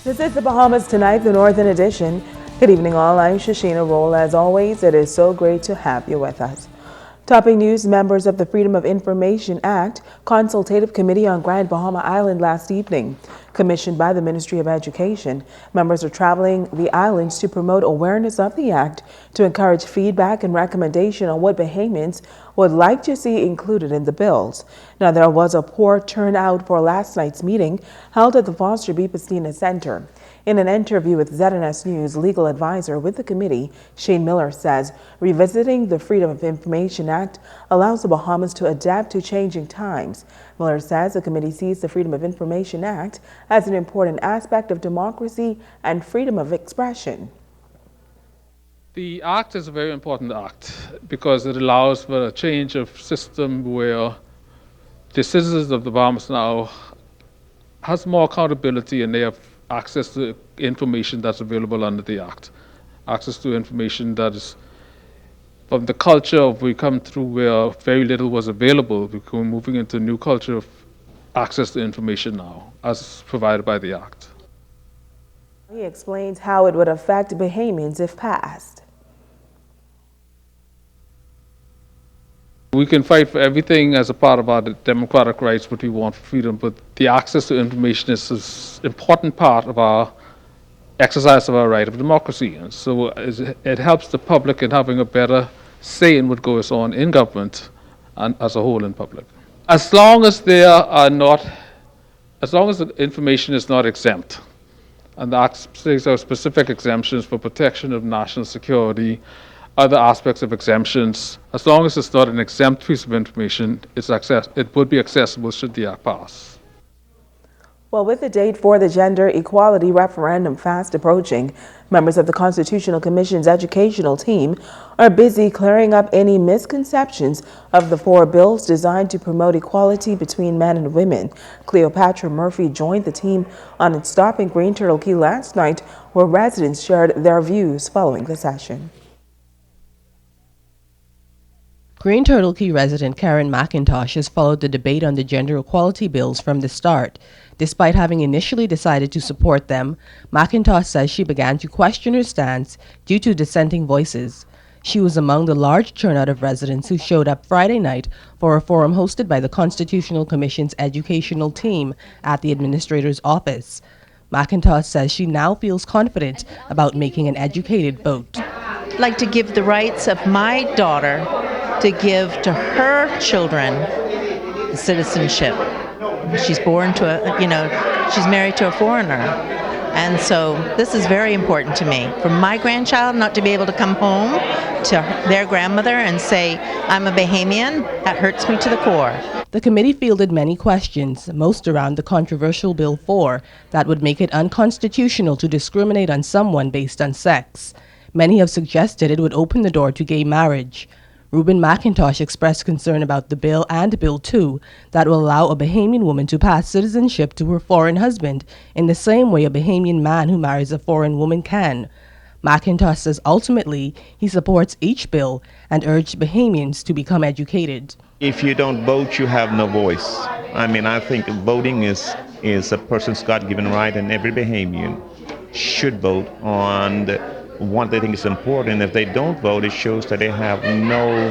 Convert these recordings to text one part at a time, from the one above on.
This is the Bahamas Tonight, the Northern Edition. Good evening all, I'm Shashina Roll. As always, it is so great to have you with us. Topping news, members of the Freedom of Information Act Consultative Committee on Grand Bahama Island last evening, commissioned by the Ministry of Education. Members are traveling the islands to promote awareness of the act, to encourage feedback and recommendation on what Bahamians would like to see included in the bills. Now, there was a poor turnout for last night's meeting held at the Foster B. Pastina Center. In an interview with ZNS News, legal advisor with the committee, Shane Miller, says revisiting the Freedom of Information Act allows the Bahamas to adapt to changing times. Miller says the committee sees the Freedom of Information Act as an important aspect of democracy and freedom of expression. The act is a very important act because it allows for a change of system where the citizens of the Bahamas now has more accountability and they have access to information that's available under the act. Access to information that is from the culture of we come through where very little was available. We're moving into a new culture of access to information now as provided by the act. He explains how it would affect Bahamians if passed. We can fight for everything as a part of our democratic rights, what we want for freedom, but the access to information is an important part of our exercise of our right of democracy. And so it helps the public in having a better say in what goes on in government and as a whole in public. As long as the information is not exempt, and the Act states out specific exemptions for protection of national security, other aspects of exemptions, as long as it's not an exempt piece of information, it would be accessible should the Act pass. Well, with the date for the gender equality referendum fast approaching, members of the Constitutional Commission's educational team are busy clearing up any misconceptions of the 4 bills designed to promote equality between men and women. Cleopatra Murphy joined the team on its stop in Green Turtle Key last night, where residents shared their views following the session. Green Turtle Key resident Karen McIntosh has followed the debate on the gender equality bills from the start. Despite having initially decided to support them, McIntosh says she began to question her stance due to dissenting voices. She was among the large turnout of residents who showed up Friday night for a forum hosted by the Constitutional Commission's educational team at the administrator's office. McIntosh says she now feels confident about making an educated vote. I'd like to give the rights of my daughter to give to her children citizenship. She's born to she's married to a foreigner. And so this is very important to me. For my grandchild not to be able to come home to their grandmother and say, I'm a Bahamian, that hurts me to the core. The committee fielded many questions, most around the controversial Bill 4 that would make it unconstitutional to discriminate on someone based on sex. Many have suggested it would open the door to gay marriage. Reuben McIntosh expressed concern about the bill and Bill 2 that will allow a Bahamian woman to pass citizenship to her foreign husband in the same way a Bahamian man who marries a foreign woman can. McIntosh says ultimately he supports each bill and urged Bahamians to become educated. If you don't vote, you have no voice. I think voting is a person's God-given right, and every Bahamian should vote on what they think is important. If they don't vote, it shows that they have no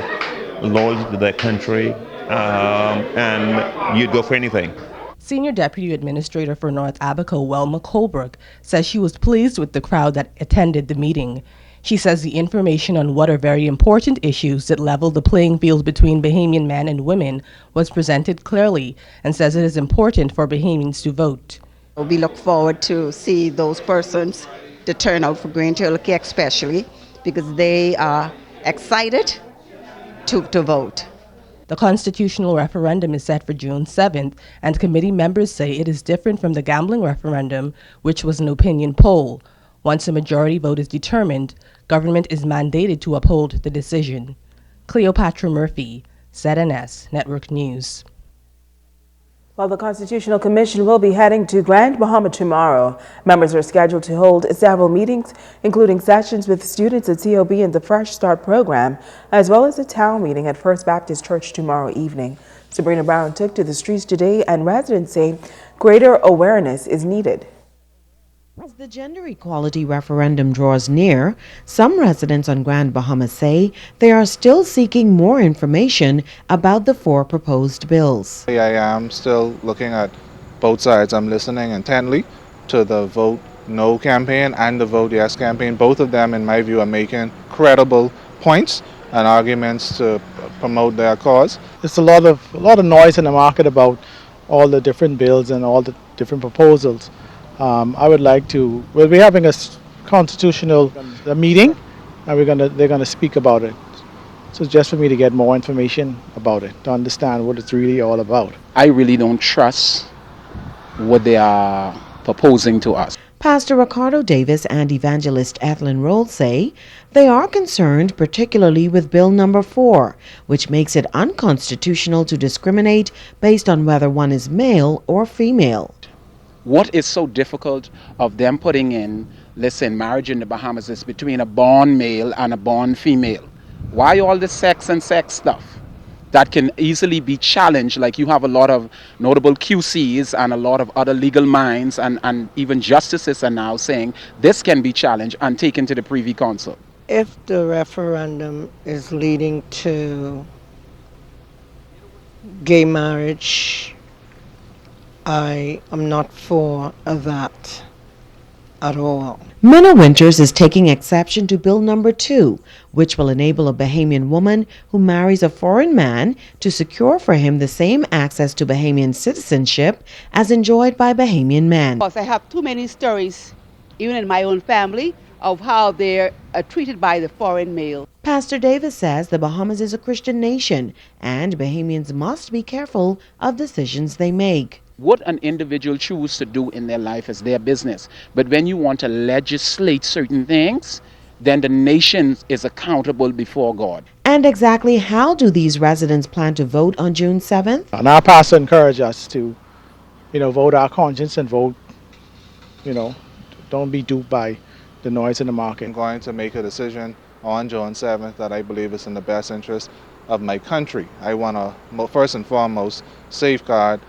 loyalty to their country, and you'd go for anything. Senior Deputy Administrator for North Abaco, Welma Colbrook, says she was pleased with the crowd that attended the meeting. She says the information on what are very important issues that level the playing field between Bahamian men and women was presented clearly, and says it is important for Bahamians to vote. We look forward to see those persons to turn out for Green Turtle Key, especially because they are excited to vote. The constitutional referendum is set for June 7th, and committee members say it is different from the gambling referendum, which was an opinion poll. Once a majority vote is determined, government is mandated to uphold the decision. Cleopatra Murphy, ZNS Network News. Well, the Constitutional Commission will be heading to Grand Bahama tomorrow. Members are scheduled to hold several meetings, including sessions with students at COB and the Fresh Start program, as well as a town meeting at First Baptist Church tomorrow evening. Sabrina Brown took to the streets today, and residents say greater awareness is needed. As the gender equality referendum draws near, some residents on Grand Bahamas say they are still seeking more information about the 4 proposed bills. I am still looking at both sides. I'm listening intently to the vote no campaign and the vote yes campaign. Both of them, in my view, are making credible points and arguments to promote their cause. There's a lot of noise in the market about all the different bills and all the different proposals. I would like to. We'll be having a constitutional meeting, and they're gonna speak about it. So it's just for me to get more information about it, to understand what it's really all about. I really don't trust what they are proposing to us. Pastor Ricardo Davis and evangelist Ethelyn Roll say they are concerned particularly with Bill number 4, which makes it unconstitutional to discriminate based on whether one is male or female. What is so difficult of them putting in, listen, marriage in the Bahamas is between a born male and a born female. Why all the sex and sex stuff? That can easily be challenged, like you have a lot of notable QCs and a lot of other legal minds and even justices are now saying this can be challenged and taken to the Privy Council. If the referendum is leading to gay marriage, I am not for that at all. Minna Winters is taking exception to Bill number 2, which will enable a Bahamian woman who marries a foreign man to secure for him the same access to Bahamian citizenship as enjoyed by Bahamian men. Because I have too many stories, even in my own family, of how they're treated by the foreign male. Pastor Davis says the Bahamas is a Christian nation and Bahamians must be careful of decisions they make. What an individual chooses to do in their life is their business. But when you want to legislate certain things, then the nation is accountable before God. And exactly how do these residents plan to vote on June 7th? And our pastor encouraged us to, vote our conscience and vote, don't be duped by the noise in the market. I'm going to make a decision on June 7th that I believe is in the best interest of my country. I want to, first and foremost, safeguard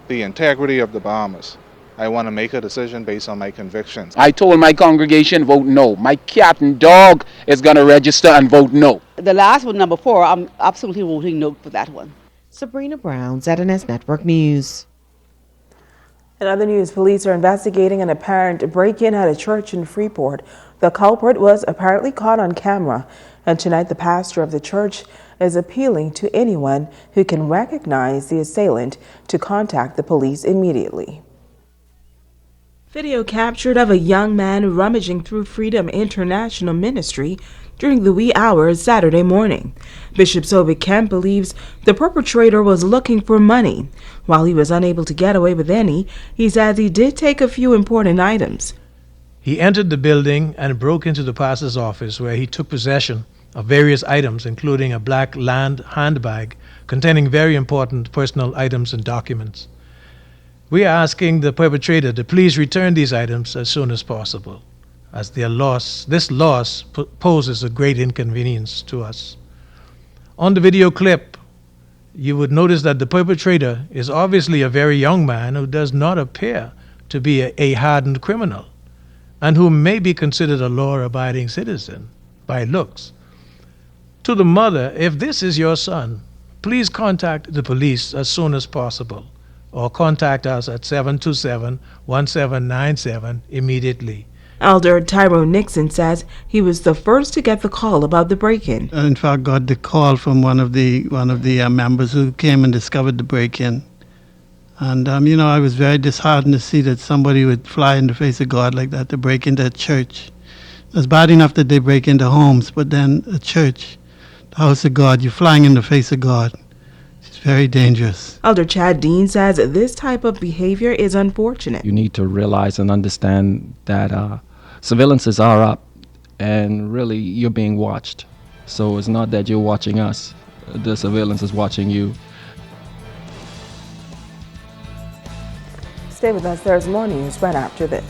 the integrity of the Bahamas. I want to make a decision based on my convictions. I told my congregation, vote no. My cat and dog is going to register and vote no. The last one, number 4, I'm absolutely voting no for that one. Sabrina Brown, ZNS Network News. In other news, police are investigating an apparent break-in at a church in Freeport. The culprit was apparently caught on camera, and tonight the pastor of the church is appealing to anyone who can recognize the assailant to contact the police immediately. Video captured of a young man rummaging through Freedom International Ministry during the wee hours Saturday morning. Bishop Sobek Kemp believes the perpetrator was looking for money. While he was unable to get away with any, he says he did take a few important items. He entered the building and broke into the pastor's office, where he took possession of various items, including a black land handbag containing very important personal items and documents. We are asking the perpetrator to please return these items as soon as possible, as this loss poses a great inconvenience to us. On the video clip, you would notice that the perpetrator is obviously a very young man who does not appear to be a hardened criminal, and who may be considered a law-abiding citizen by looks. To the mother, if this is your son, please contact the police as soon as possible, or contact us at 727-1797 immediately. Elder Tyrone Nixon says he was the first to get the call about the break-in. In fact, got the call from one of the members who came and discovered the break-in. And, I was very disheartened to see that somebody would fly in the face of God like that to break into a church. It's bad enough that they break into homes, but then a church, the house of God, you're flying in the face of God. It's very dangerous. Elder Chad Dean says this type of behavior is unfortunate. You need to realize and understand that surveillances are up, and really you're being watched. So it's not that you're watching us, the surveillance is watching you. Stay with us, there's more news right after this.